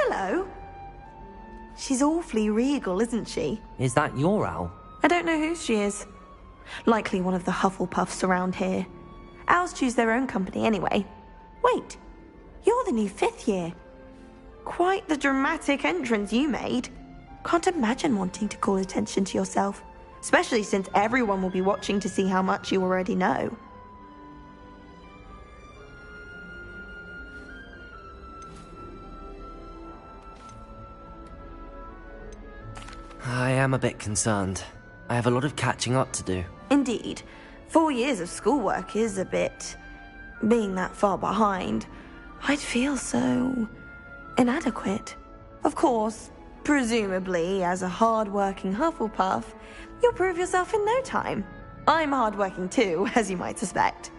hello. She's awfully regal, isn't she? Is that your owl? I don't know who she is. Likely one of the Hufflepuffs around here. Owls choose their own company anyway. Wait, you're the new 5th year. Quite the dramatic entrance you made. Can't imagine wanting to call attention to yourself, especially since everyone will be watching to see how much you already know. I am a bit concerned. I have a lot of catching up to do. Indeed. 4 years of schoolwork is a bit... being that far behind. I'd feel so... inadequate. Of course, presumably, as a hard-working Hufflepuff, you'll prove yourself in no time. I'm hard-working too, as you might suspect.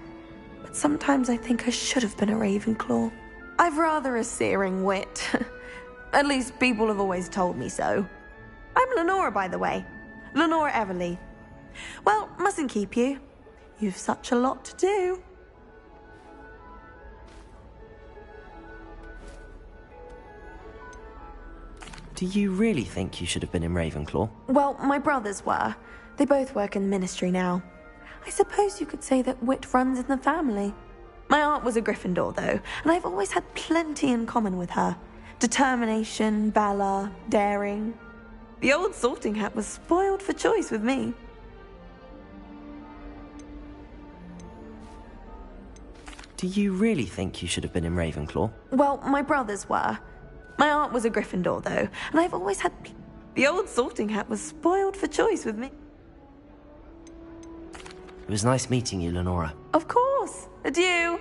But sometimes I think I should have been a Ravenclaw. I've rather a searing wit. At least people have always told me so. I'm Lenora, by the way. Lenora Everly. Well, mustn't keep you. You've such a lot to do. Do you really think you should have been in Ravenclaw? Well, my brothers were. They both work in the ministry now. I suppose you could say that wit runs in the family. My aunt was a Gryffindor, though, and I've always had plenty in common with her. Determination, valor, daring. The old sorting hat was spoiled for choice with me. Do you really think you should have been in Ravenclaw? Well, my brothers were. My aunt was a Gryffindor, though, and I've always had... The old sorting hat was spoiled for choice with me. It was nice meeting you, Lenora. Of course. Adieu.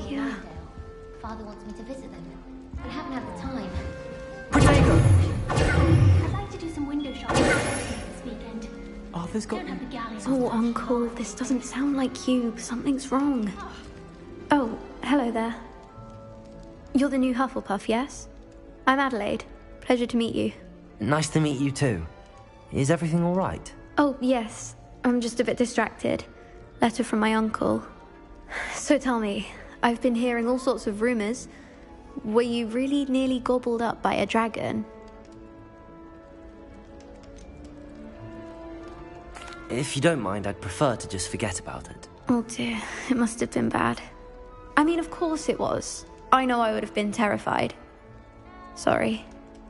Yeah. Father wants me to visit them, but I haven't had the time. I'd like to do some window shopping this weekend. Arthur's got... Don't have the galleys. Oh, Uncle, this doesn't sound like you. Something's wrong. Oh, hello there. You're the new Hufflepuff, yes? I'm Adelaide. Pleasure to meet you. Nice to meet you too. Is everything all right? Oh, yes. I'm just a bit distracted. Letter from my uncle. So tell me, I've been hearing all sorts of rumors. Were you really nearly gobbled up by a dragon? If you don't mind, I'd prefer to just forget about it. Oh dear, it must have been bad. I mean, of course it was. I know I would have been terrified. Sorry.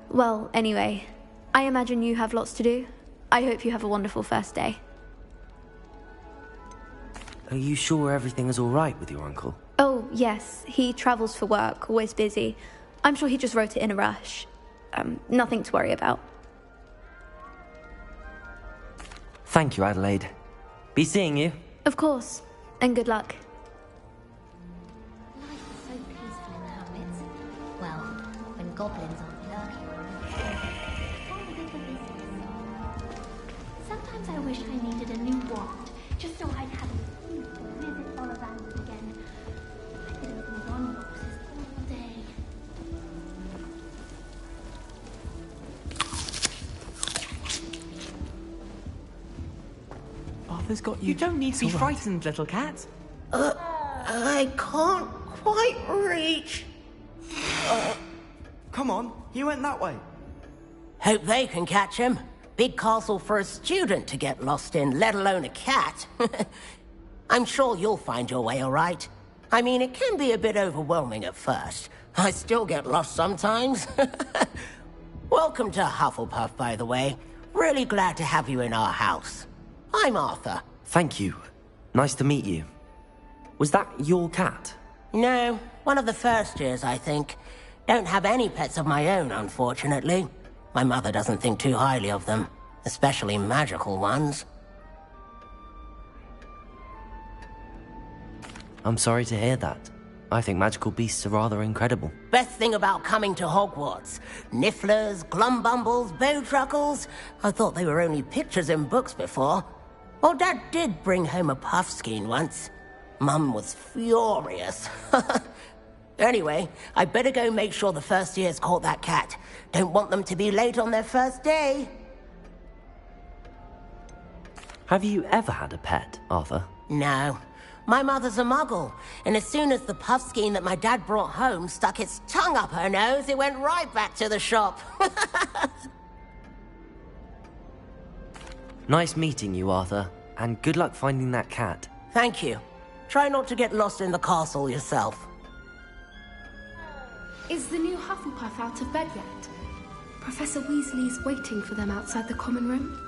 Well, anyway, I imagine you have lots to do. I hope you have a wonderful first day. Are you sure everything is all right with your uncle? Oh, yes. He travels for work, always busy. I'm sure he just wrote it in a rush. Nothing to worry about. Thank you, Adelaide. Be seeing you. Of course. And good luck. Life is so peaceful in the hamlets. Well, when goblins aren't lurking. All good for business. Sometimes I wish I needed a new wand, just so I'd have an excuse to visit Ollivanders again. I could open wand boxes all day. Arthur's got you. You don't need to be It's all right. frightened, little cat. I can't quite reach. Come on, he went that way. Hope they can catch him. Big castle for a student to get lost in, let alone a cat. I'm sure you'll find your way all right. I mean, it can be a bit overwhelming at first. I still get lost sometimes. Welcome to Hufflepuff, by the way. Really glad to have you in our house. I'm Arthur. Thank you. Nice to meet you. Was that your cat? No, one of the first years, I think. Don't have any pets of my own, unfortunately. My mother doesn't think too highly of them, especially magical ones. I'm sorry to hear that. I think magical beasts are rather incredible. Best thing about coming to Hogwarts. Nifflers, Glumbumbles, Bowtruckles. I thought they were only pictures in books before. Well, Dad did bring home a Puffskein once. Mum was furious. Anyway, I better go make sure the first years caught that cat. Don't want them to be late on their first day. Have you ever had a pet, Arthur? No. My mother's a muggle, and as soon as the Puffskein that my dad brought home stuck its tongue up her nose, it went right back to the shop. Nice meeting you, Arthur, and good luck finding that cat. Thank you. Try not to get lost in the castle yourself. Is the new Hufflepuff out of bed yet? Professor Weasley's waiting for them outside the common room.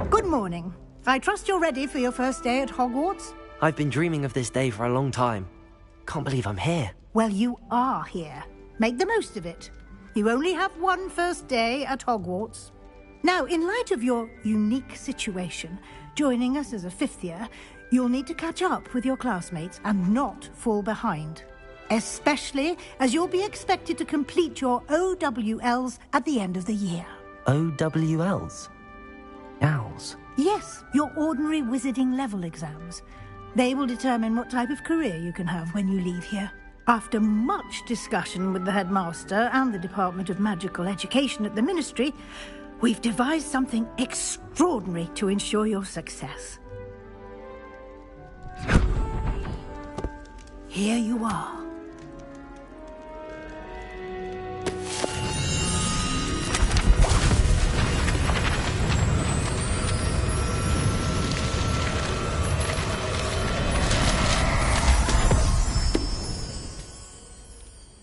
Good morning. I trust you're ready for your first day at Hogwarts? I've been dreaming of this day for a long time. Can't believe I'm here. Well, you are here. Make the most of it. You only have one first day at Hogwarts. Now, in light of your unique situation, joining us as a fifth year, you'll need to catch up with your classmates and not fall behind. Especially as you'll be expected to complete your OWLs at the end of the year. OWLs? Owls? Yes, your ordinary wizarding level exams. They will determine what type of career you can have when you leave here. After much discussion with the headmaster and the Department of Magical Education at the Ministry, we've devised something extraordinary to ensure your success. Here you are.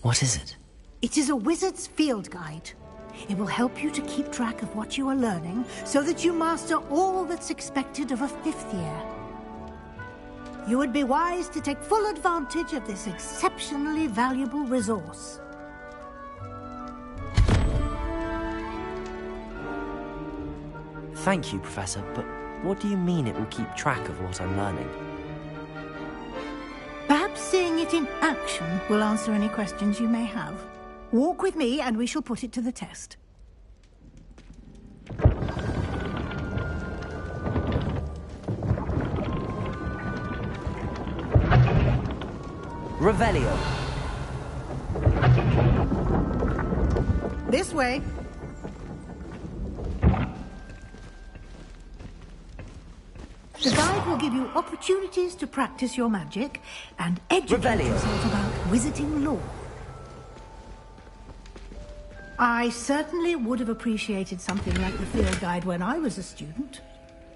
What is it? It is a wizard's field guide. It will help you to keep track of what you are learning so that you master all that's expected of a fifth year. You would be wise to take full advantage of this exceptionally valuable resource. Thank you, Professor, but what do you mean it will keep track of what I'm learning? Perhaps seeing it in action will answer any questions you may have. Walk with me and we shall put it to the test. Revelio. This way. The guide will give you opportunities to practice your magic and educate Revelio. yourself about wizarding lore. I certainly would have appreciated something like the field guide when I was a student.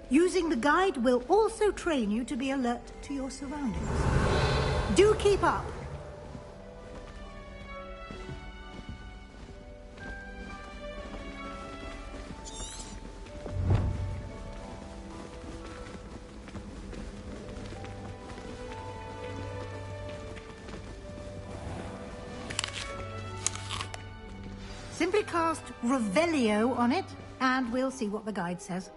Using the guide will also train you to be alert to your surroundings. Do keep up. Simply cast Revelio on it, and we'll see what the guide says.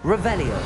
Revelio.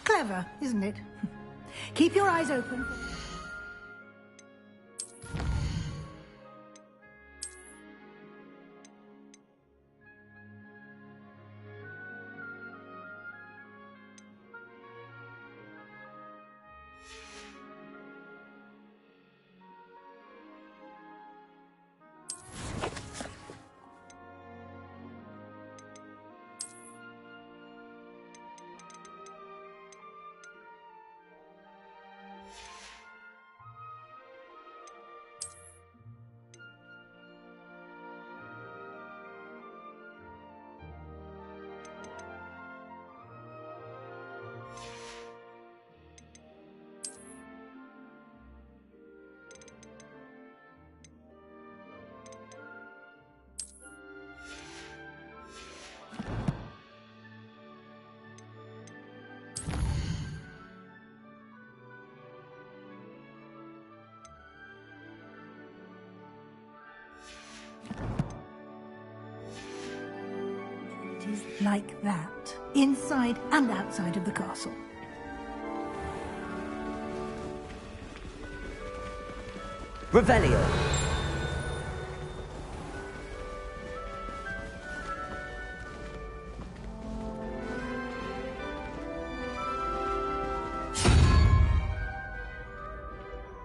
Clever, isn't it? Keep your eyes open. Like that, inside and outside of the castle. Revelio.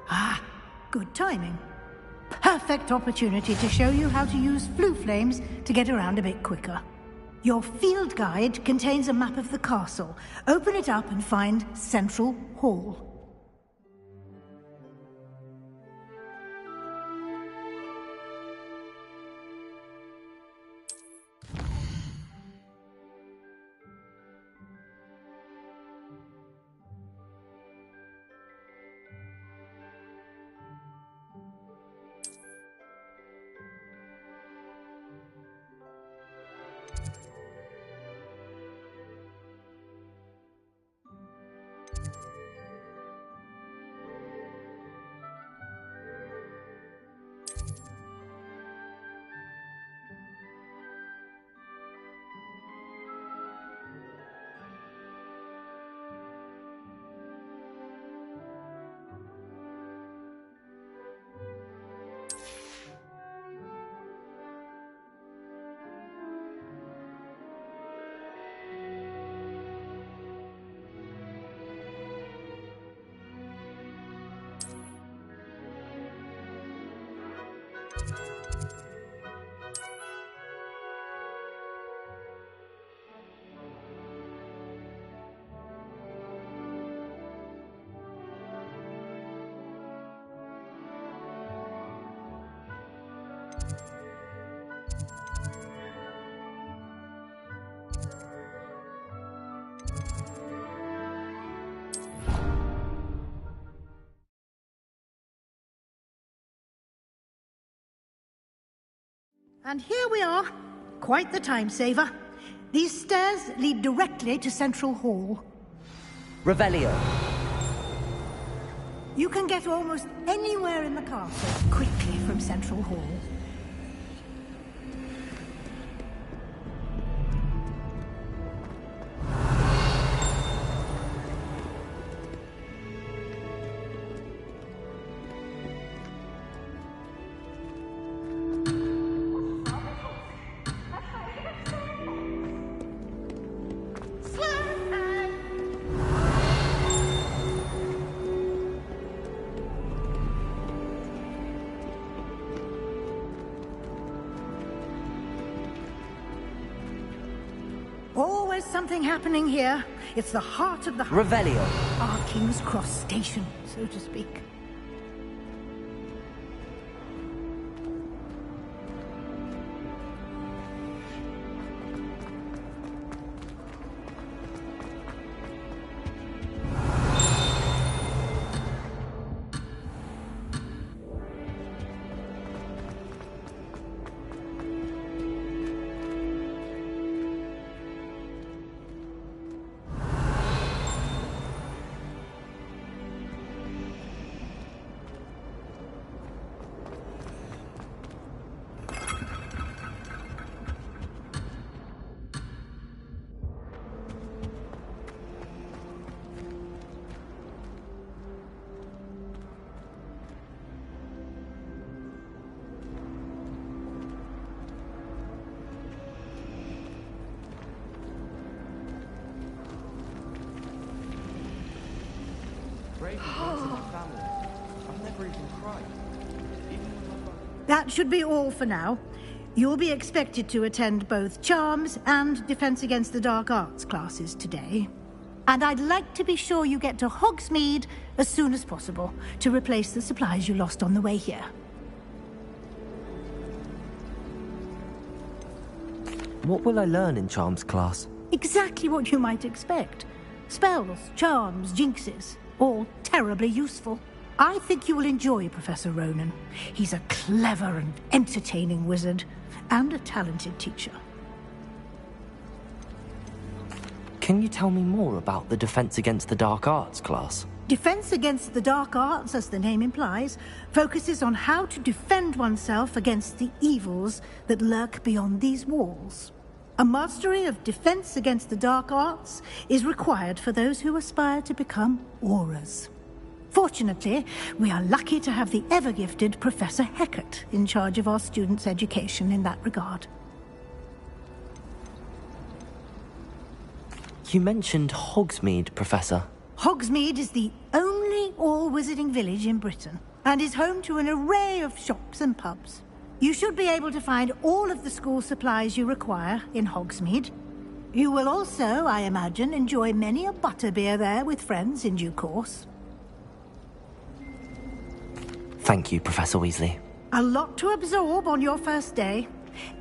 Ah, good timing. Perfect opportunity to show you how to use flue flames to get around a bit quicker. Your field guide contains a map of the castle. Open it up and find Central Hall. And here we are. Quite the time saver. These stairs lead directly to Central Hall. Revelio. You can get almost anywhere in the castle quickly from Central Hall. Always something happening here. It's the heart of the... Revelio. Our King's Cross station, so to speak. That should be all for now. You'll be expected to attend both Charms and Defense Against the Dark Arts classes today. And I'd like to be sure you get to Hogsmeade as soon as possible to replace the supplies you lost on the way here. What will I learn in Charms class? Exactly what you might expect. Spells, charms, jinxes, all terribly useful. I think you will enjoy Professor Ronan. He's a clever and entertaining wizard, and a talented teacher. Can you tell me more about the Defense Against the Dark Arts class? Defense Against the Dark Arts, as the name implies, focuses on how to defend oneself against the evils that lurk beyond these walls. A mastery of Defense Against the Dark Arts is required for those who aspire to become Auras. Fortunately, we are lucky to have the ever-gifted Professor Hecat in charge of our students' education in that regard. You mentioned Hogsmeade, Professor. Hogsmeade is the only all-wizarding village in Britain, and is home to an array of shops and pubs. You should be able to find all of the school supplies you require in Hogsmeade. You will also, I imagine, enjoy many a butterbeer there with friends in due course. Thank you, Professor Weasley. A lot to absorb on your first day,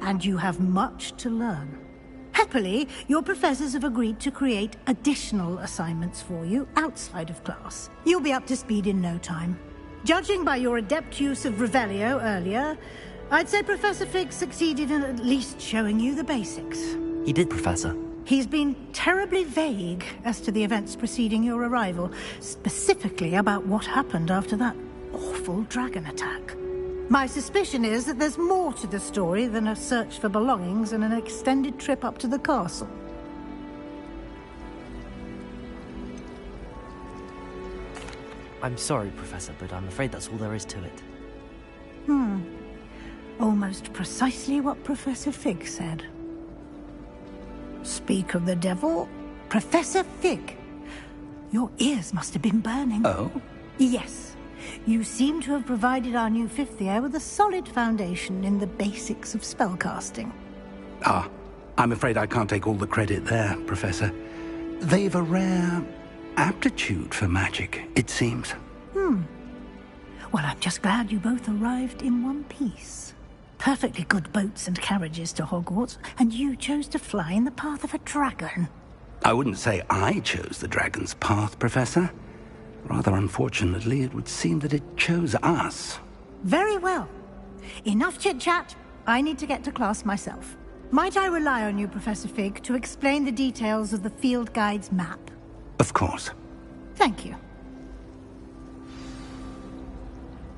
and you have much to learn. Happily, your professors have agreed to create additional assignments for you outside of class. You'll be up to speed in no time. Judging by your adept use of Revelio earlier, I'd say Professor Fig succeeded in at least showing you the basics. He did, Professor. He's been terribly vague as to the events preceding your arrival, specifically about what happened after that awful dragon attack. My suspicion is that there's more to the story than a search for belongings and an extended trip up to the castle. I'm sorry, Professor, but I'm afraid that's all there is to it. Almost precisely what Professor Fig said. Speak of the devil, Professor Fig. Your ears must have been burning. Oh? Yes. You seem to have provided our new fifth year with a solid foundation in the basics of spellcasting. Ah, I'm afraid I can't take all the credit there, Professor. They've a rare aptitude for magic, it seems. Well, I'm just glad you both arrived in one piece. Perfectly good boats and carriages to Hogwarts, and you chose to fly in the path of a dragon. I wouldn't say I chose the dragon's path, Professor. Rather unfortunately, it would seem that it chose us. Very well. Enough chit-chat. I need to get to class myself. Might I rely on you, Professor Fig, to explain the details of the field guide's map? Of course. Thank you.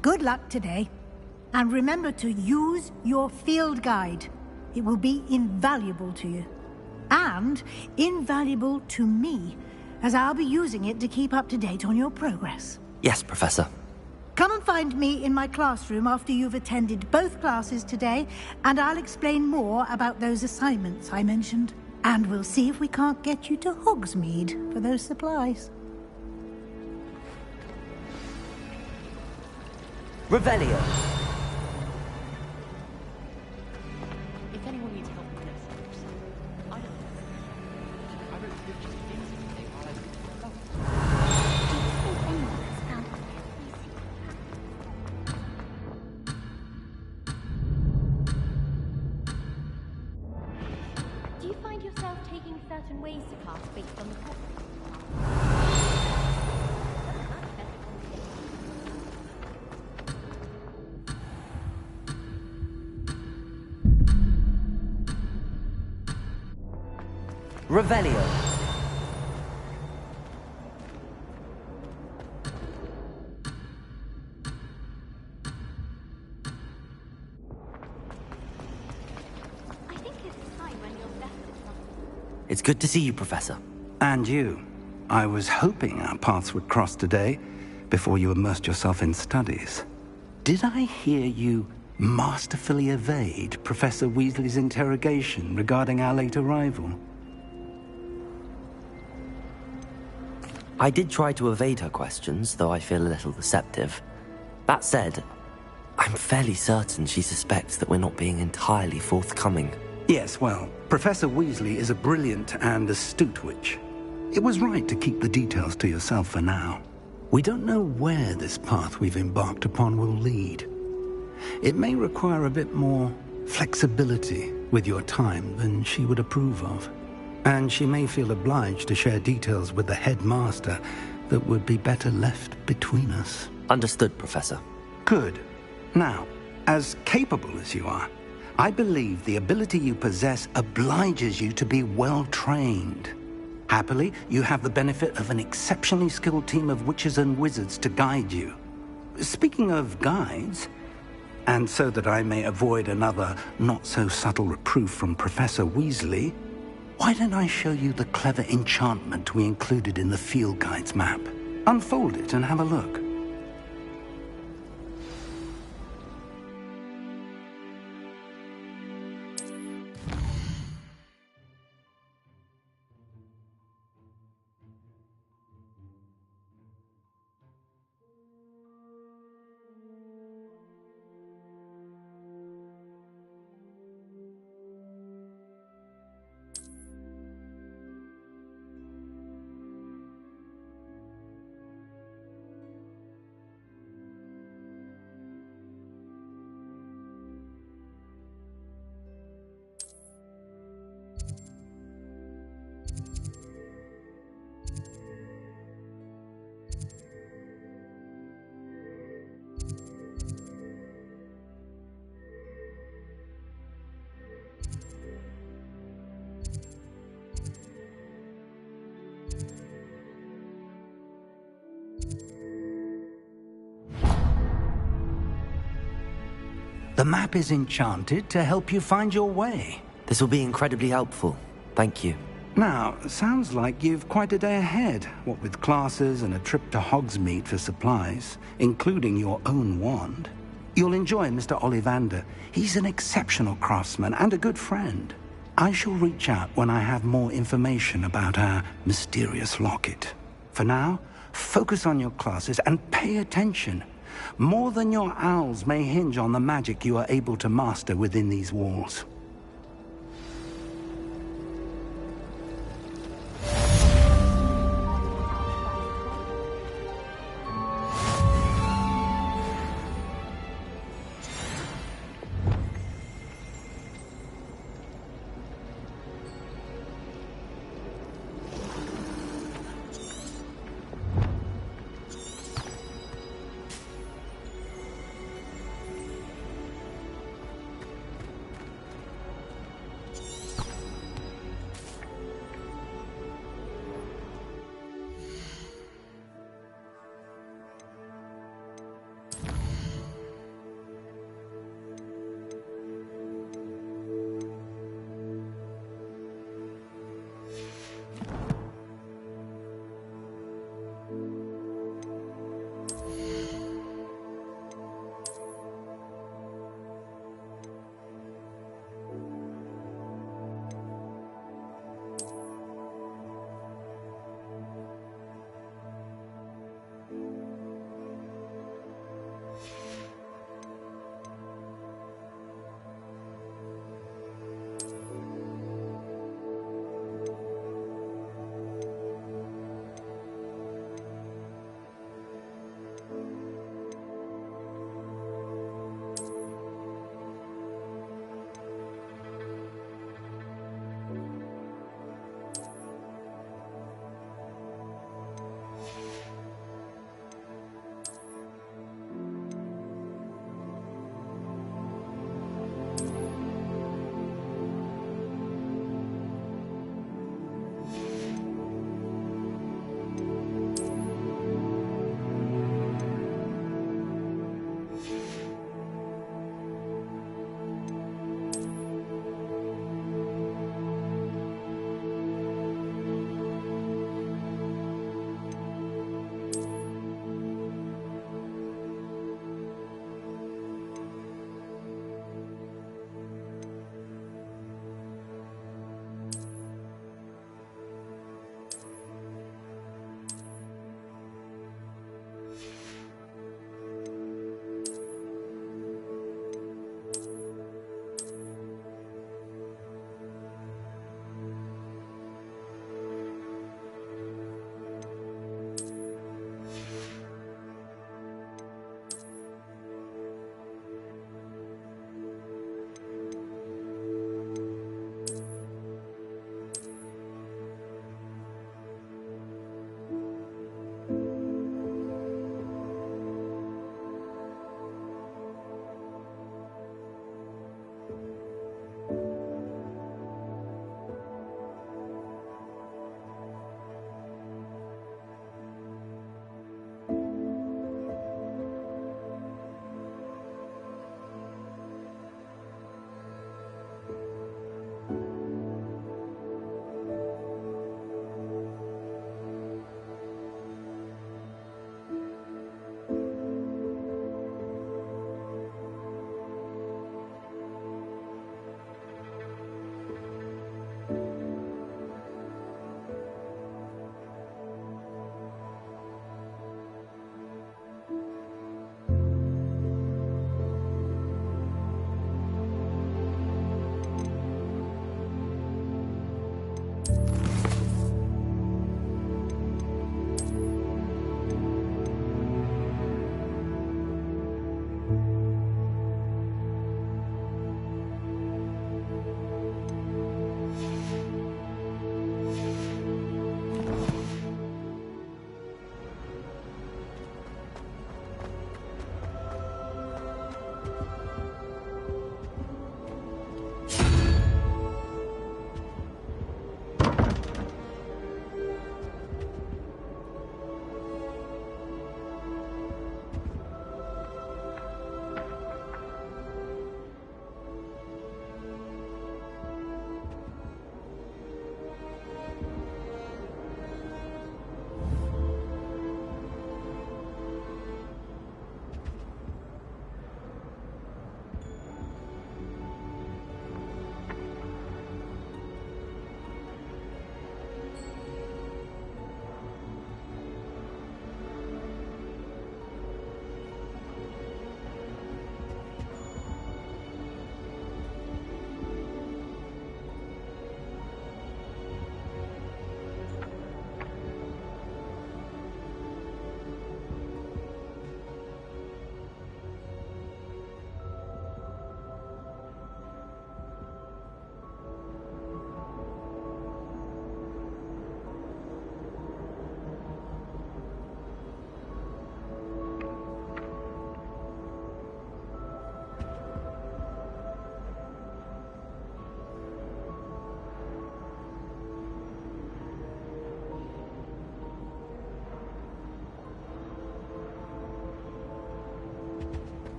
Good luck today. And remember to use your field guide. It will be invaluable to you. And invaluable to me, as I'll be using it to keep up to date on your progress. Yes, Professor. Come and find me in my classroom after you've attended both classes today, and I'll explain more about those assignments I mentioned. And we'll see if we can't get you to Hogsmeade for those supplies. Revelio. If anyone needs help with this, I don't know. I wrote scriptures against everything while I was in the Do you think anyone has found a secret? Do you find yourself taking certain ways to class based on the book? Revelio. I think it's time when you're best at something. It's good to see you, Professor. And you. I was hoping our paths would cross today, before you immersed yourself in studies. Did I hear you masterfully evade Professor Weasley's interrogation regarding our late arrival? I did try to evade her questions, though I feel a little deceptive. That said, I'm fairly certain she suspects that we're not being entirely forthcoming. Yes, well, Professor Weasley is a brilliant and astute witch. It was right to keep the details to yourself for now. We don't know where this path we've embarked upon will lead. It may require a bit more flexibility with your time than she would approve of. And she may feel obliged to share details with the headmaster that would be better left between us. Understood, Professor. Good. Now, as capable as you are, I believe the ability you possess obliges you to be well trained. Happily, you have the benefit of an exceptionally skilled team of witches and wizards to guide you. Speaking of guides, and so that I may avoid another not-so-subtle reproof from Professor Weasley, why don't I show you the clever enchantment we included in the field guide's map? Unfold it and have a look. The map is enchanted to help you find your way. This will be incredibly helpful. Thank you. Now, sounds like you've quite a day ahead, what with classes and a trip to Hogsmeade for supplies, including your own wand. You'll enjoy Mr. Ollivander. He's an exceptional craftsman and a good friend. I shall reach out when I have more information about our mysterious locket. For now, focus on your classes and pay attention. More than your owls may hinge on the magic you are able to master within these walls.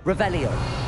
Revelio.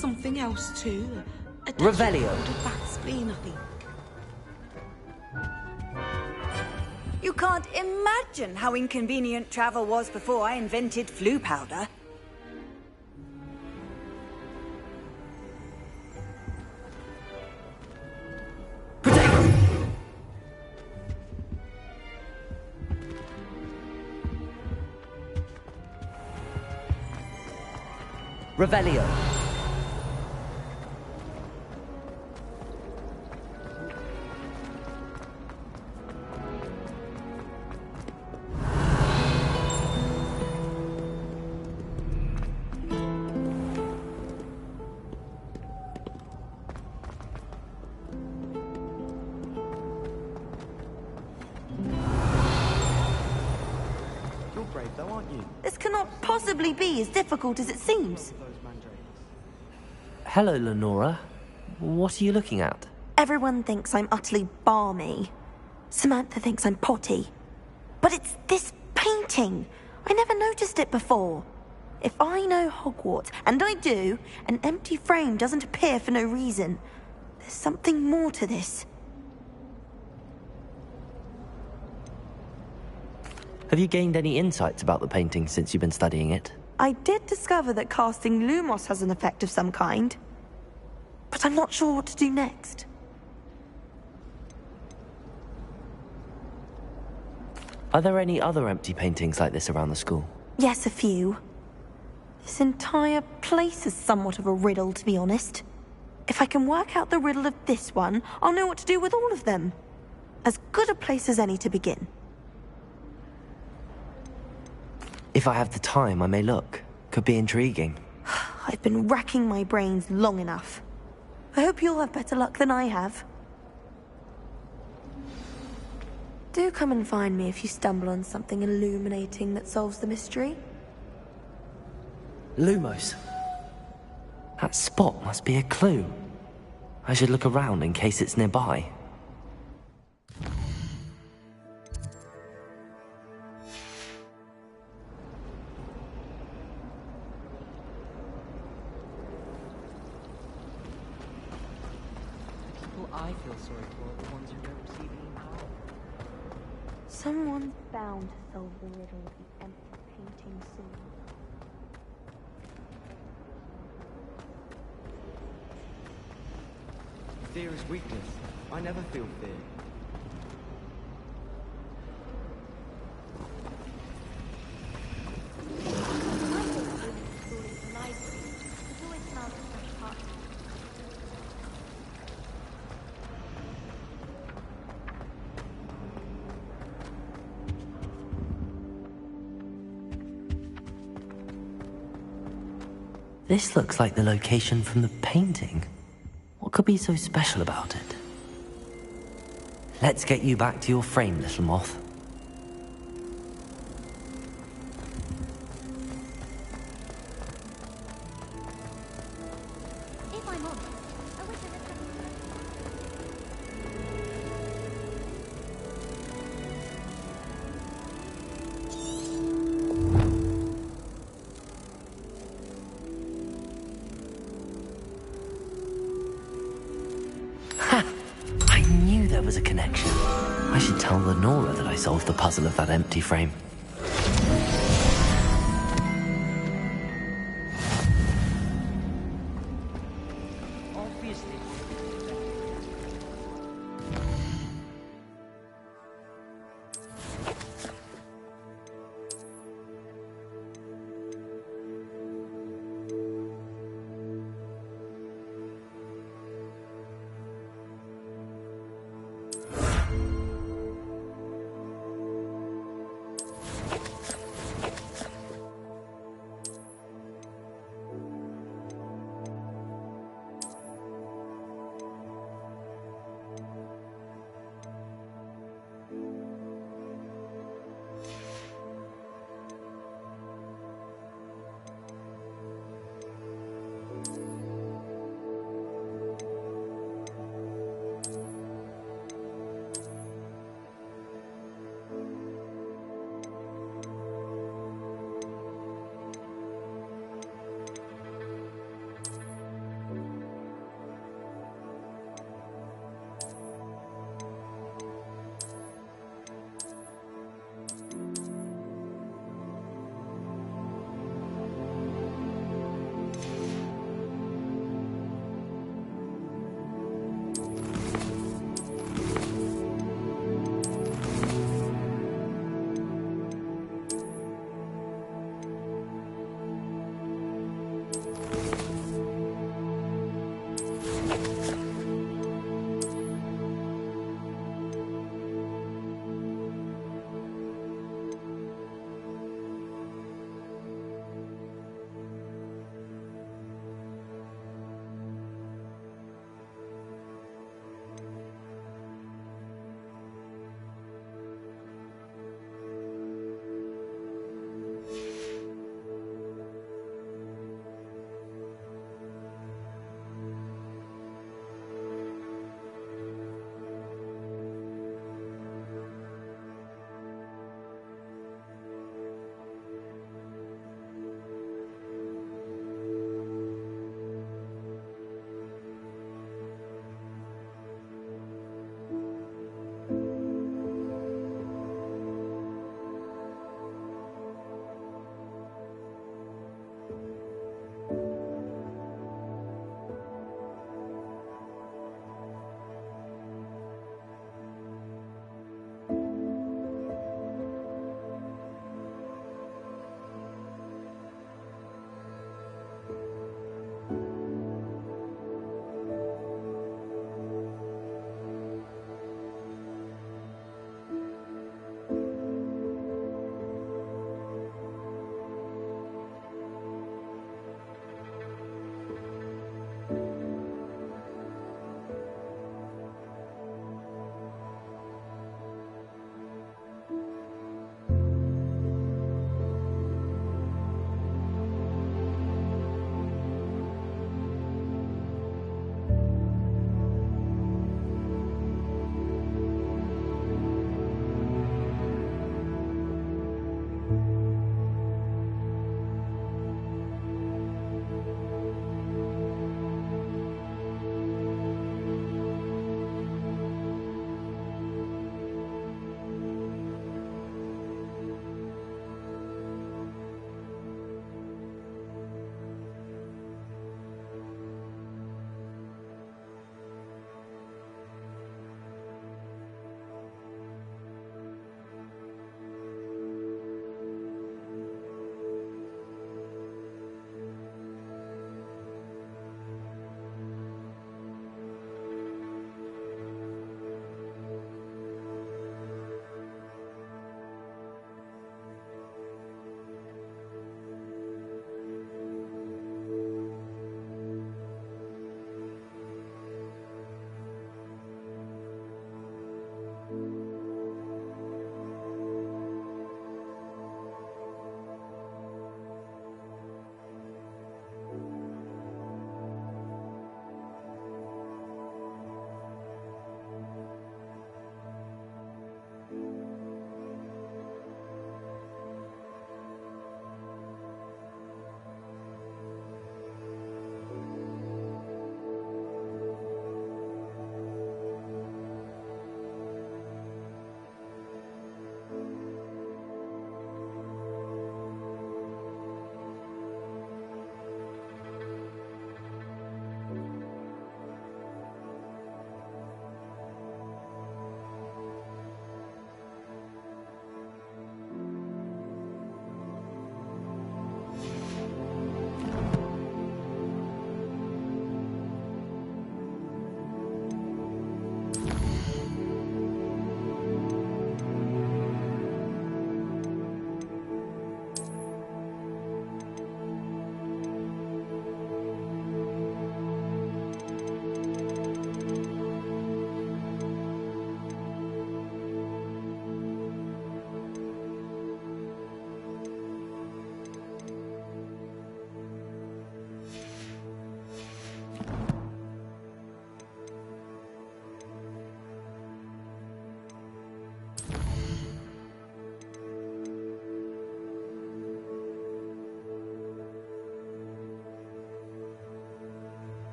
something else too. Revelio. Fat spleen, I think. You can't imagine how inconvenient travel was before I invented flu powder. Revelio. You're brave though, aren't you? This cannot possibly be as difficult as it seems. Hello, Lenora. What are you looking at? Everyone thinks I'm utterly balmy. Samantha thinks I'm potty. But it's this painting. I never noticed it before. If I know Hogwarts, and I do, an empty frame doesn't appear for no reason. There's something more to this. Have you gained any insights about the painting since you've been studying it? I did discover that casting Lumos has an effect of some kind. But I'm not sure what to do next. Are there any other empty paintings like this around the school? Yes, a few. This entire place is somewhat of a riddle, to be honest. If I can work out the riddle of this one, I'll know what to do with all of them. As good a place as any to begin. If I have the time, I may look. Could be intriguing. I've been racking my brains long enough. I hope you'll have better luck than I have. Do come and find me if you stumble on something illuminating that solves the mystery. Lumos. That spot must be a clue. I should look around in case it's nearby. I feel sorry for are the ones who don't receive any power. Someone's bound to solve the riddle of the empty painting soon. Fear is weakness. I never feel fear. This looks like the location from the painting. What could be so special about it? Let's get you back to your frame, little moth. If I'm honest, I wish I had something. I knew there was a connection. I should tell Lenora that I solved the puzzle of that empty frame. Obviously.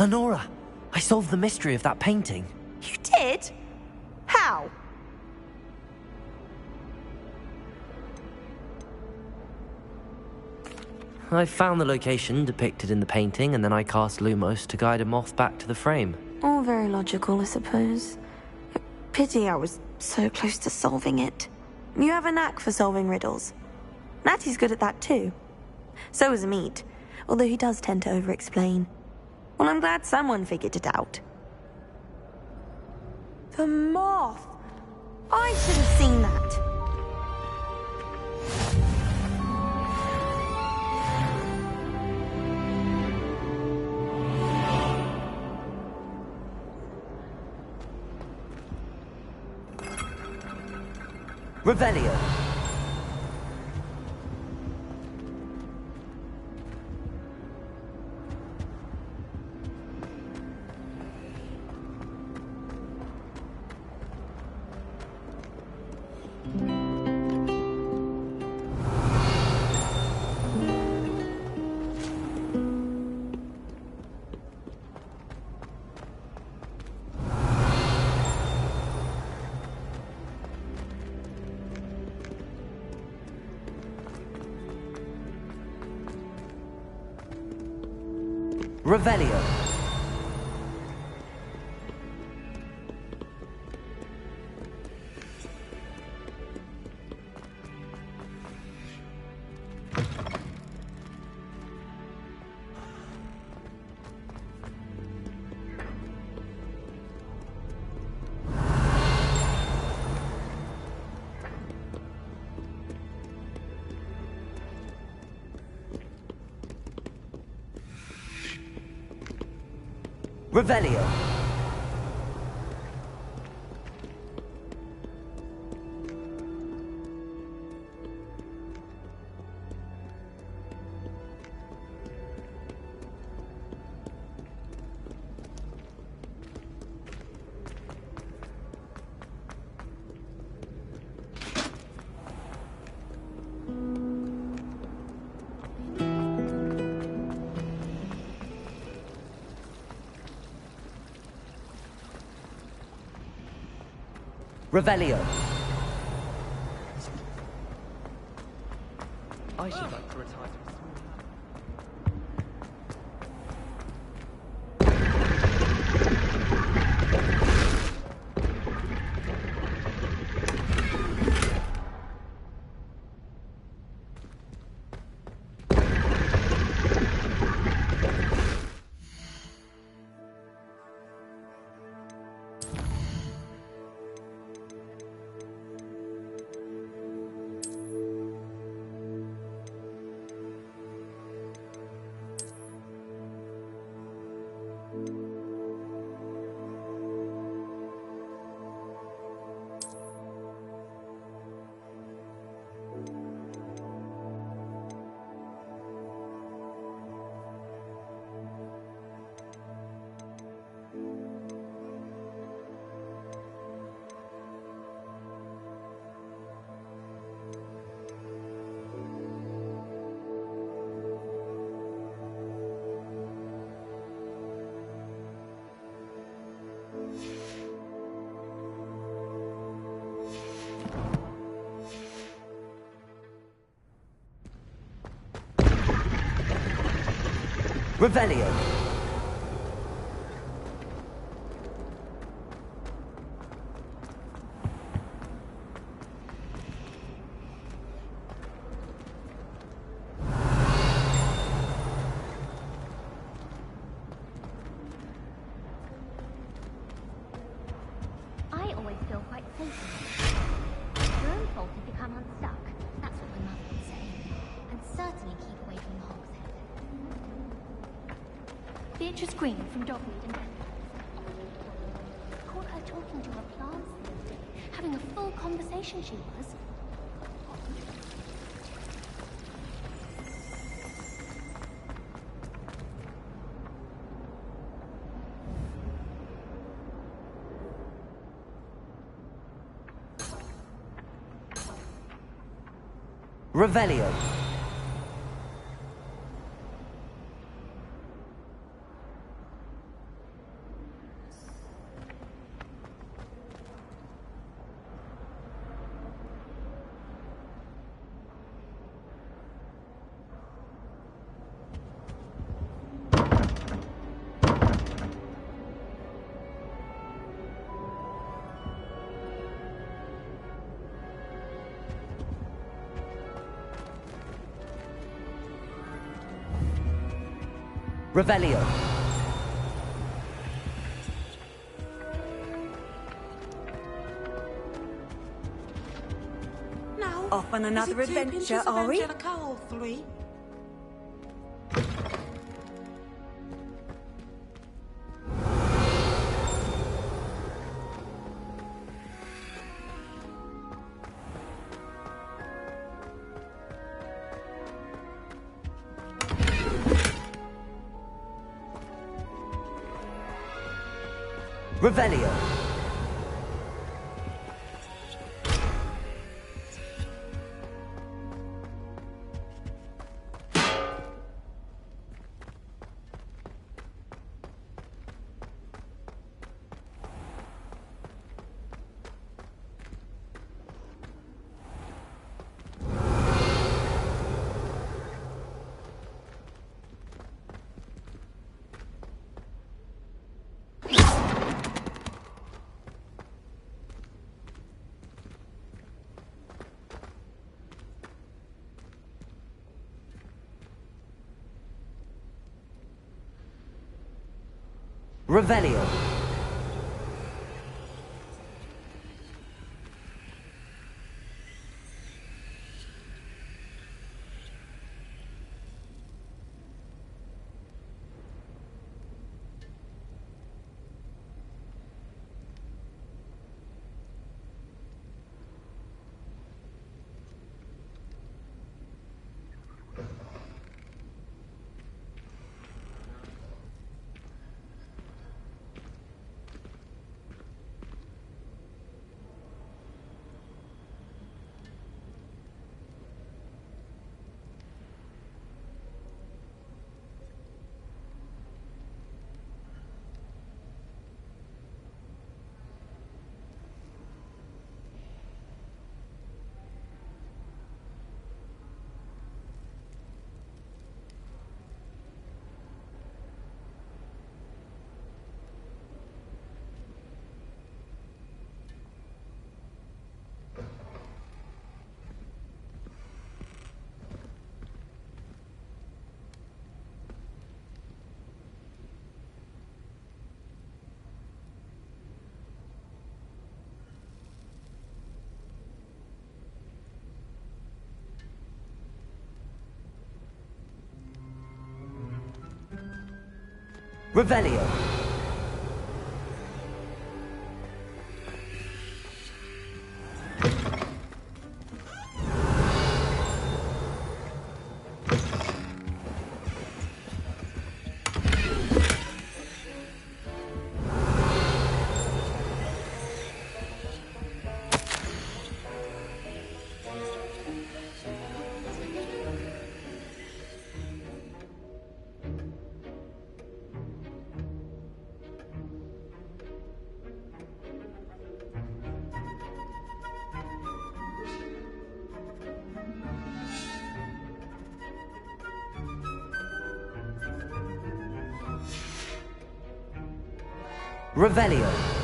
Honora, I solved the mystery of that painting. You did? How? I found the location depicted in the painting, and then I cast Lumos to guide a moth back to the frame. All very logical, I suppose. Pity I was so close to solving it. You have a knack for solving riddles. Natty's good at that too. So is Amit, although he does tend to over-explain. Well, I'm glad someone figured it out. The moth! I should have seen that. Revelio. Revelio. Revelio. Revelio. I should like to retire. Revelio. I always feel quite safe in it. Your own fault if you come unstuck. That's what my mother would say. And certainly keep away from the hogshead. Beatrice Green from Dogmead and caught her talking to her plants the other day, having a full conversation she was. Revelio. Revelio. Now, off on another adventure, are we? Or 3? Revelio. Revelio. Revelio. Revelio.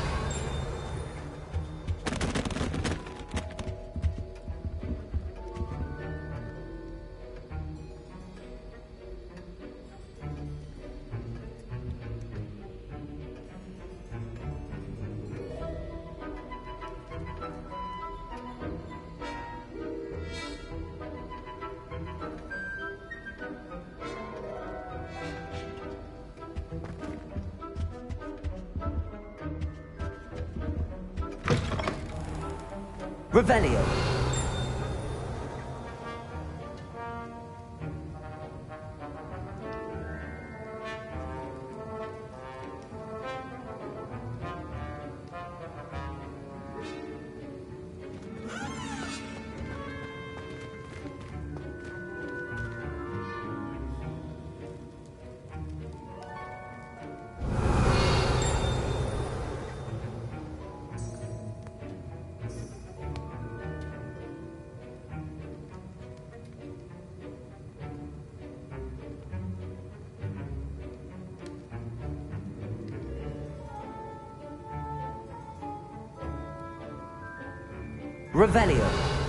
Revelio. Revelio.